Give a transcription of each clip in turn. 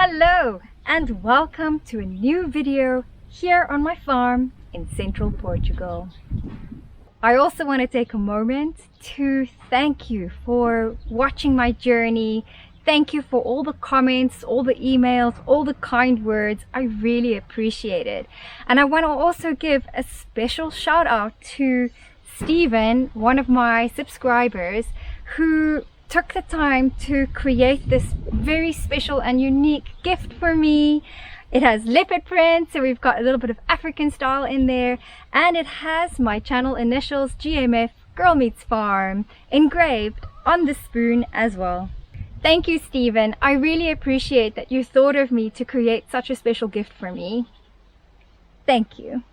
Hello and welcome to a new video here on my farm in Central Portugal. I also want to take a moment to thank you for watching my journey. Thank you for all the comments, all the emails, all the kind words. I really appreciate it. And I want to also give a special shout out to Stephen, one of my subscribers, who took the time to create this very special and unique gift for me. It has leopard print, so we've got a little bit of African style in there, and it has my channel initials GMF, Girl Meets Farm, engraved on the spoon as well. Thank you, Stephen. I really appreciate that you thought of me to create such a special gift for me. Thank you.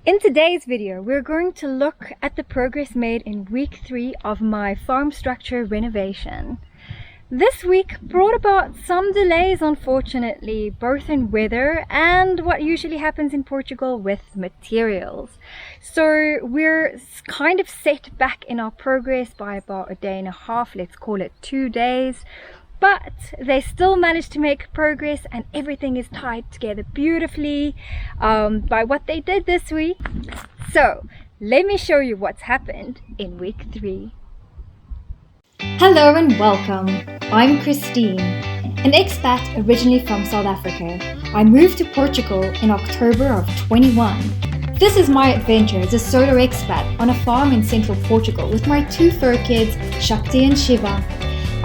In today's video, we're going to look at the progress made in week 3 of my farm structure renovation. This week brought about some delays, unfortunately, both in weather and what usually happens in Portugal with materials. So we're kind of set back in our progress by about a day and a half, let's call it 2 days. But they still managed to make progress, and everything is tied together beautifully by what they did this week. So let me show you what's happened in week 3. Hello and welcome. I'm Christine, an expat originally from South Africa. I moved to Portugal in October of 21. This is my adventure as a solo expat on a farm in Central Portugal with my 2 fur kids, Shakti and Shiva.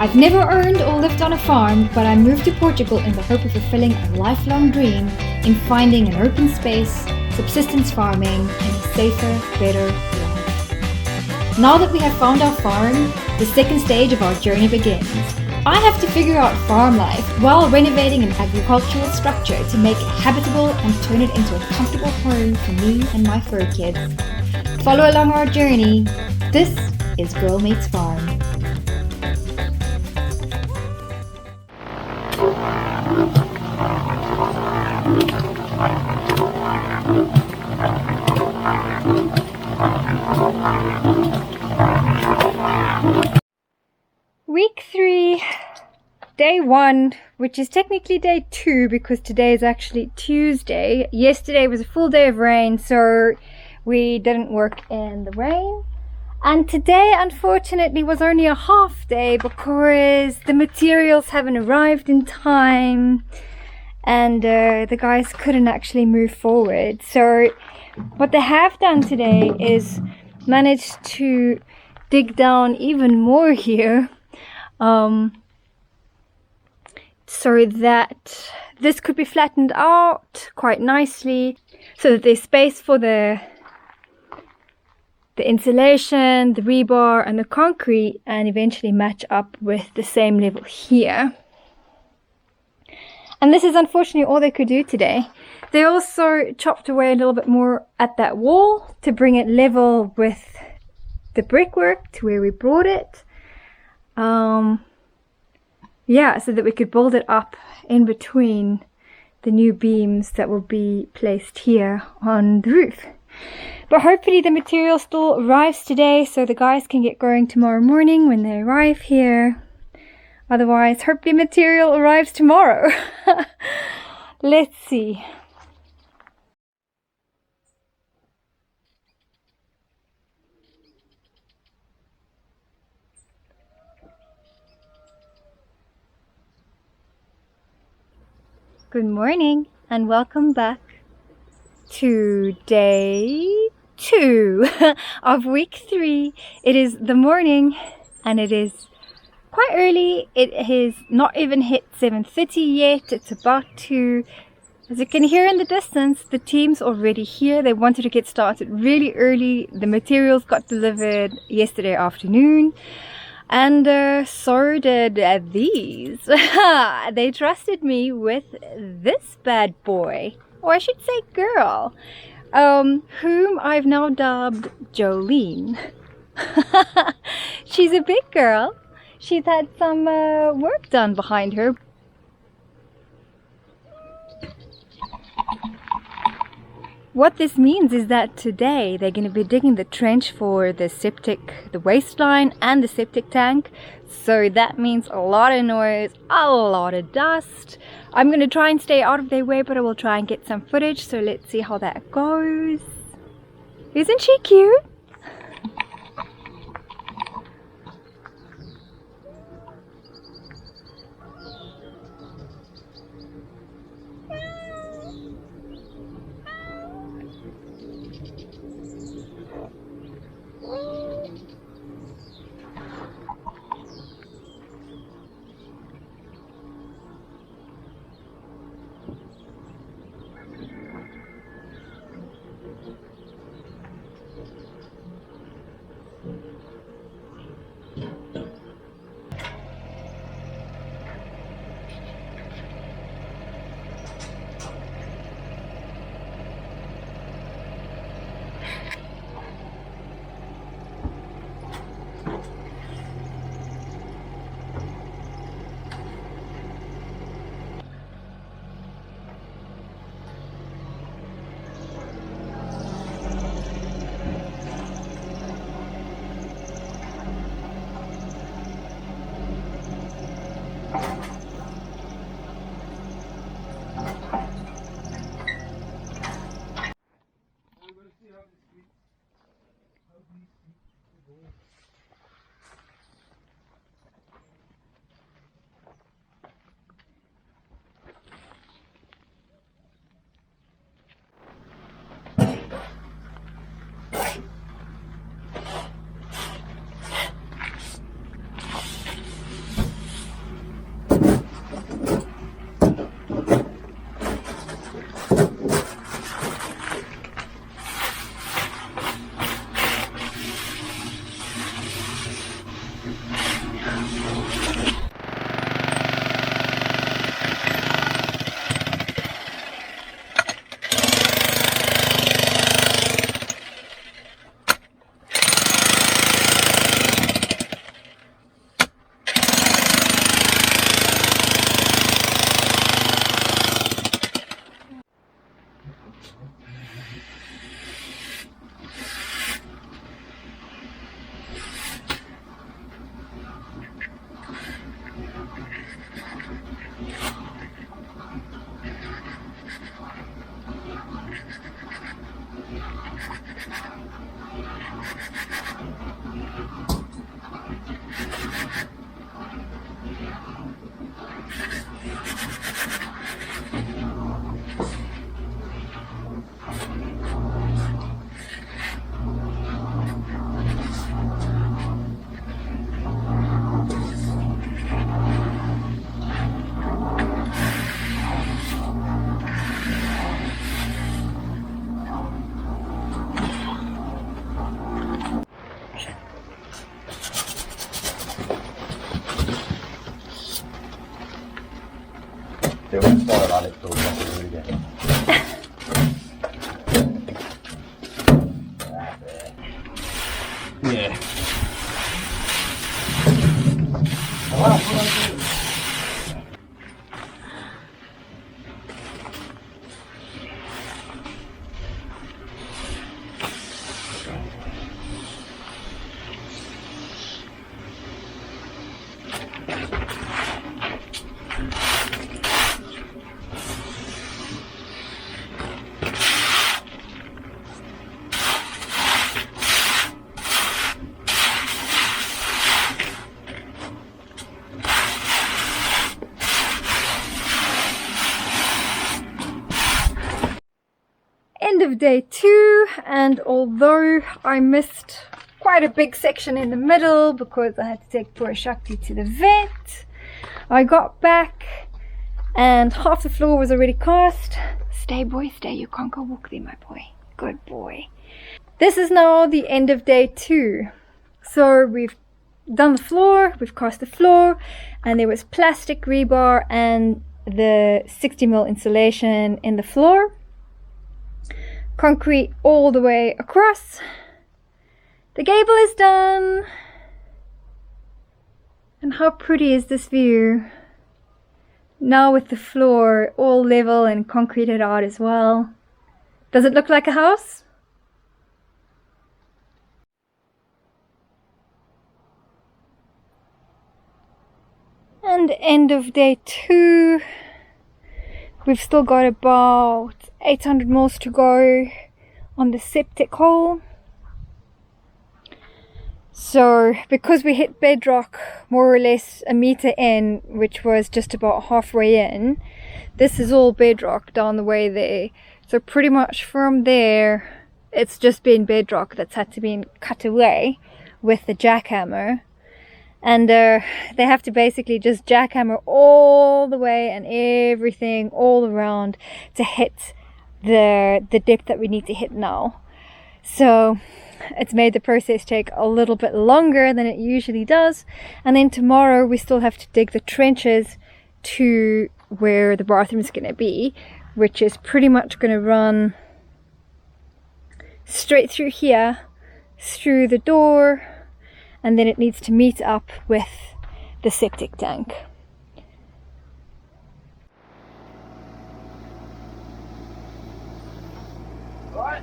I've never owned or lived on a farm, but I moved to Portugal in the hope of fulfilling a lifelong dream in finding an open space, subsistence farming, and a safer, better life. Now that we have found our farm, the second stage of our journey begins. I have to figure out farm life while renovating an agricultural structure to make it habitable and turn it into a comfortable home for me and my fur kids. Follow along our journey. This is Girl Meets Farm. Week 3, day 1, which is technically day 2 because today is actually Tuesday. Yesterday was a full day of rain, so we didn't work in the rain. And today, unfortunately, was only a half day because the materials haven't arrived in time and the guys couldn't actually move forward. So what they have done today is managed to dig down even more here, so that this could be flattened out quite nicely, so that there's space for the insulation, the rebar and the concrete, and eventually match up with the same level here. And this is unfortunately all they could do today. They also chopped away a little bit more at that wall to bring it level with the brickwork to where we brought it. Yeah, so that we could build it up in between the new beams that will be placed here on the roof. But hopefully the material still arrives today so the guys can get going tomorrow morning when they arrive here. Otherwise, hopefully material arrives tomorrow. Let's see. Good morning and welcome back to day 2 of week 3. It is the morning and it is quite early. It has not even hit 7:30 yet. It's about to. As you can hear in the distance, the team's already here. They wanted to get started really early. The materials got delivered yesterday afternoon. And so did these. They trusted me with this bad boy, or I should say girl, whom I've now dubbed Jolene. She's a big girl. She's had some work done behind her. What this means is that today they're going to be digging the trench for the septic, the waistline and the septic tank. So that means a lot of noise, a lot of dust. I'm going to try and stay out of their way, but I will try and get some footage. So let's see how that goes. Isn't she cute? They won't start on it, so we'll have to do it again. Yeah. End of day 2, and although I missed quite a big section in the middle because I had to take poor Shakti to the vet, I got back and half the floor was already cast. Stay boy, stay, you can't go walk there my boy, good boy. This is now the end of day 2, so we've done the floor, we've cast the floor, and there was plastic rebar and the 60mm insulation in the floor. Concrete all the way across. The gable is done. And how pretty is this view? Now with the floor all level and concreted out as well. Does it look like a house? And end of day 2. We've still got about 800 mils to go on the septic hole. So because we hit bedrock more or less a meter in, which was just about halfway in, this is all bedrock down the way there. So pretty much from there, it's just been bedrock that's had to be cut away with the jackhammer. And they have to basically just jackhammer all the way and everything all around to hit the depth that we need to hit now. So it's made the process take a little bit longer than it usually does. And then tomorrow we still have to dig the trenches to where the bathroom is going to be, which is pretty much going to run straight through here, through the door, and then it needs to meet up with the septic tank. Right.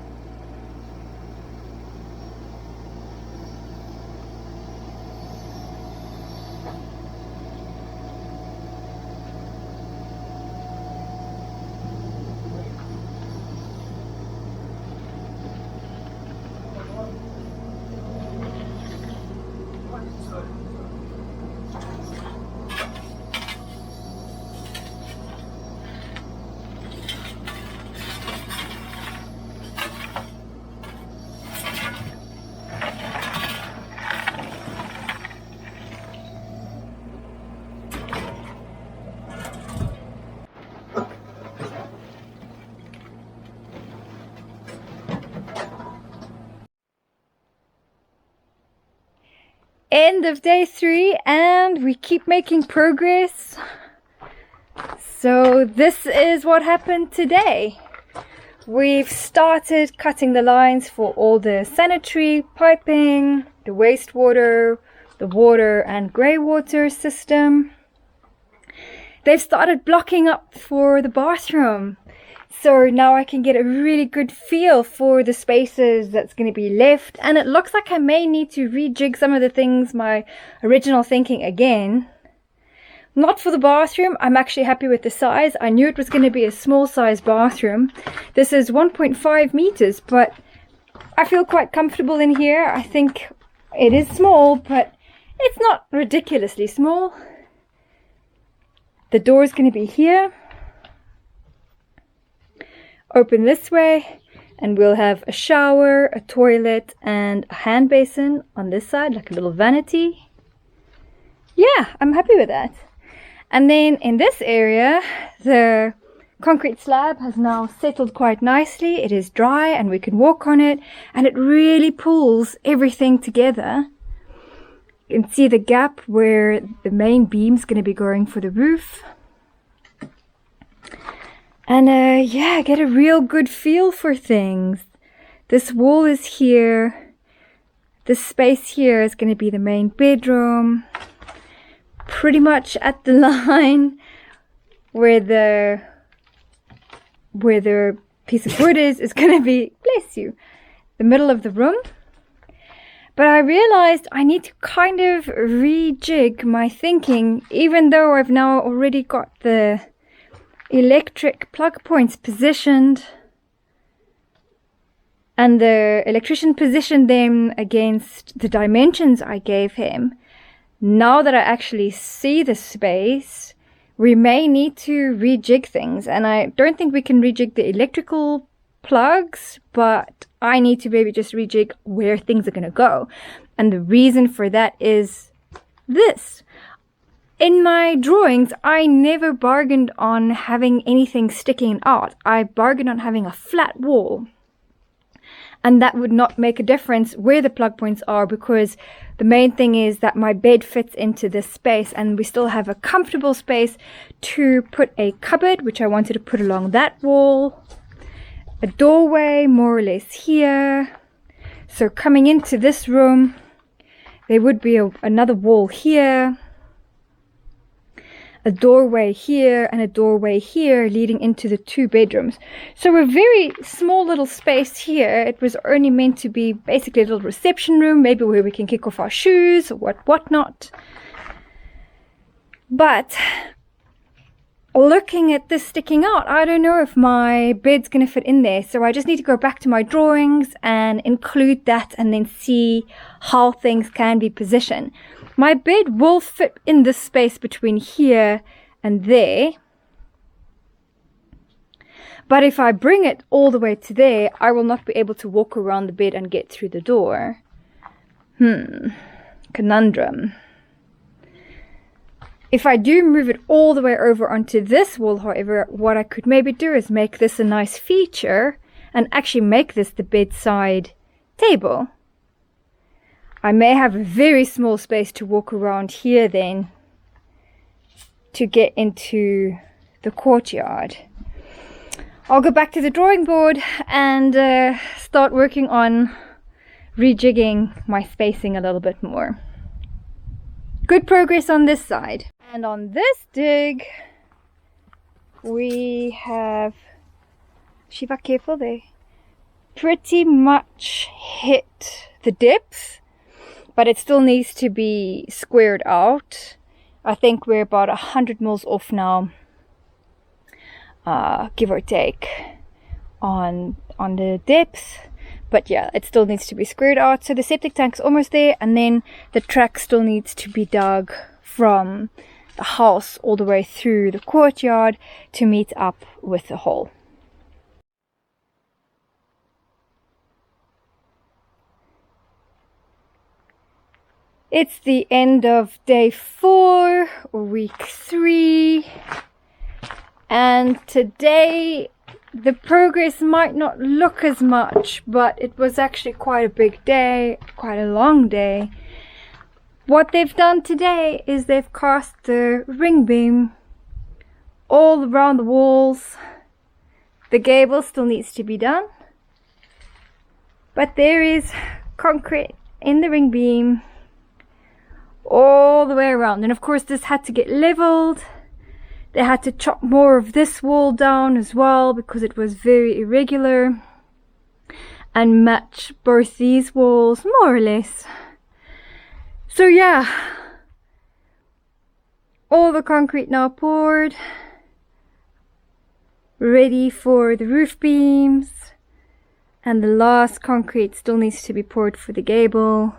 End of day 3 and we keep making progress. So this is what happened today. We've started cutting the lines for all the sanitary piping, the wastewater, the water and grey water system. They've started blocking up for the bathroom. So now I can get a really good feel for the spaces that's going to be left. And it looks like I may need to rejig some of the things, my original thinking again. Not for the bathroom. I'm actually happy with the size. I knew it was going to be a small size bathroom. This is 1.5 meters, but I feel quite comfortable in here. I think it is small, but it's not ridiculously small. The door is going to be here. Open this way, and we'll have a shower, a toilet, and a hand basin on this side, like a little vanity. Yeah, I'm happy with that. And then in this area, the concrete slab has now settled quite nicely. It is dry and we can walk on it, and it really pulls everything together. You can see the gap where the main beam's going to be going for the roof. And yeah, get a real good feel for things. This wall is here. This space here is going to be the main bedroom. Pretty much at the line where the piece of wood is going to be, bless you, the middle of the room. But I realized I need to kind of rejig my thinking, even though I've now already got the electric plug points positioned and the electrician positioned them against the dimensions I gave him. Now that I actually see the space, we may need to rejig things, and I don't think we can rejig the electrical plugs, but I need to maybe just rejig where things are going to go. And the reason for that is this. In my drawings, I never bargained on having anything sticking out. I bargained on having a flat wall. And that would not make a difference where the plug points are, because the main thing is that my bed fits into this space and we still have a comfortable space to put a cupboard, which I wanted to put along that wall. A doorway more or less here. So coming into this room, there would be another wall here. a doorway here and a doorway here leading into the 2 bedrooms. So a very small little space here. It was only meant to be basically a little reception room, maybe where we can kick off our shoes or whatnot. But looking at this sticking out, I don't know if my bed's going to fit in there. So I just need to go back to my drawings and include that and then see how things can be positioned. My bed will fit in this space between here and there. But if I bring it all the way to there, I will not be able to walk around the bed and get through the door. Conundrum. If I do move it all the way over onto this wall, however, what I could maybe do is make this a nice feature and actually make this the bedside table. I may have a very small space to walk around here then to get into the courtyard. I'll go back to the drawing board and start working on rejigging my spacing a little bit more. Good progress on this side. And on this dig, we have, Shiva, careful there, pretty much hit the depth. But it still needs to be squared out. I think we're about 100 mils off now, give or take, on the depth. But yeah, it still needs to be squared out. So the septic tank's almost there, and then the track still needs to be dug from the house all the way through the courtyard to meet up with the hole. It's the end of day 4, week 3, and today the progress might not look as much, but it was actually quite a big day, quite a long day. What they've done today is they've cast the ring beam all around the walls. The gable still needs to be done, but there is concrete in the ring beam all the way around. And of course this had to get leveled. They had to chop more of this wall down as well because it was very irregular, and match both these walls more or less. So yeah, all the concrete now poured, ready for the roof beams, and the last concrete still needs to be poured for the gable,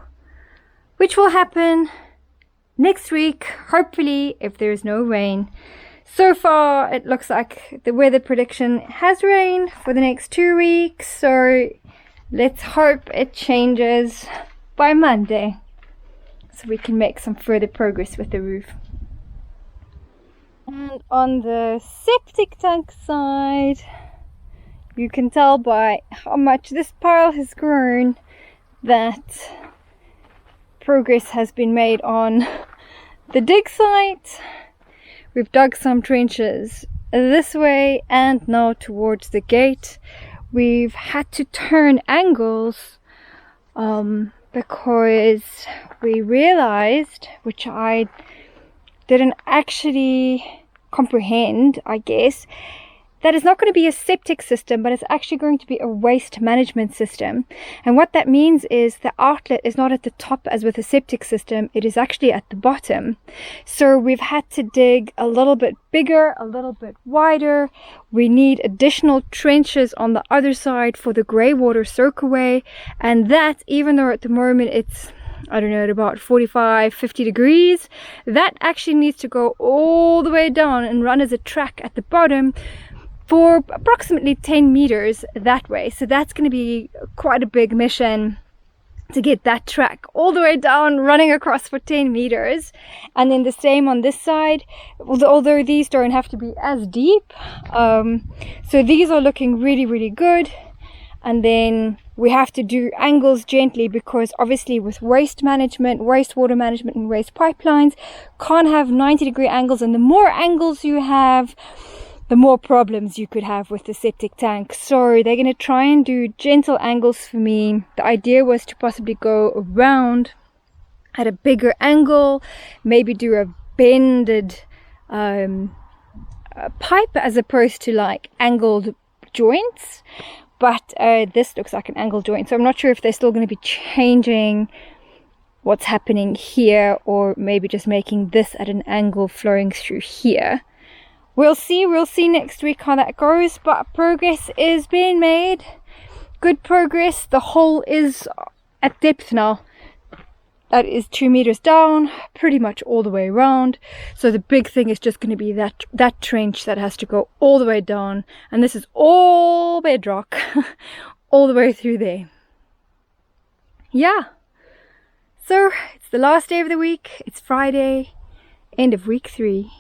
which will happen next week, hopefully, if there is no rain. So far it looks like the weather prediction has rain for the next 2 weeks, so let's hope it changes by Monday so we can make some further progress with the roof. And on the septic tank side, you can tell by how much this pile has grown that progress has been made on the dig site. We've dug some trenches this way and now towards the gate. We've had to turn angles because we realized, which I didn't actually comprehend, I guess, that it's not going to be a septic system, but it's actually going to be a waste management system. And what that means is the outlet is not at the top as with a septic system, it is actually at the bottom. So we've had to dig a little bit bigger, a little bit wider. We need additional trenches on the other side for the grey water soakaway. And that, even though at the moment it's, I don't know, at about 45-50 degrees, that actually needs to go all the way down and run as a track at the bottom for approximately 10 meters that way. So that's going to be quite a big mission to get that track all the way down, running across for 10 meters. And then the same on this side, although these don't have to be as deep. So these are looking really, really good. And then we have to do angles gently because obviously with waste management, wastewater management and waste pipelines, can't have 90-degree angles. And the more angles you have, the more problems you could have with the septic tank. So they're going to try and do gentle angles for me. The idea was to possibly go around at a bigger angle, maybe do a bended pipe as opposed to like angled joints, but this looks like an angled joint, so I'm not sure if they're still going to be changing what's happening here, or maybe just making this at an angle flowing through here. We'll see next week how that goes, but progress is being made. Good progress. The hole is at depth now. That is 2 meters down, pretty much all the way around. So the big thing is just going to be that trench that has to go all the way down, and this is all bedrock all the way through there. Yeah. So it's the last day of the week. It's Friday, end of week 3.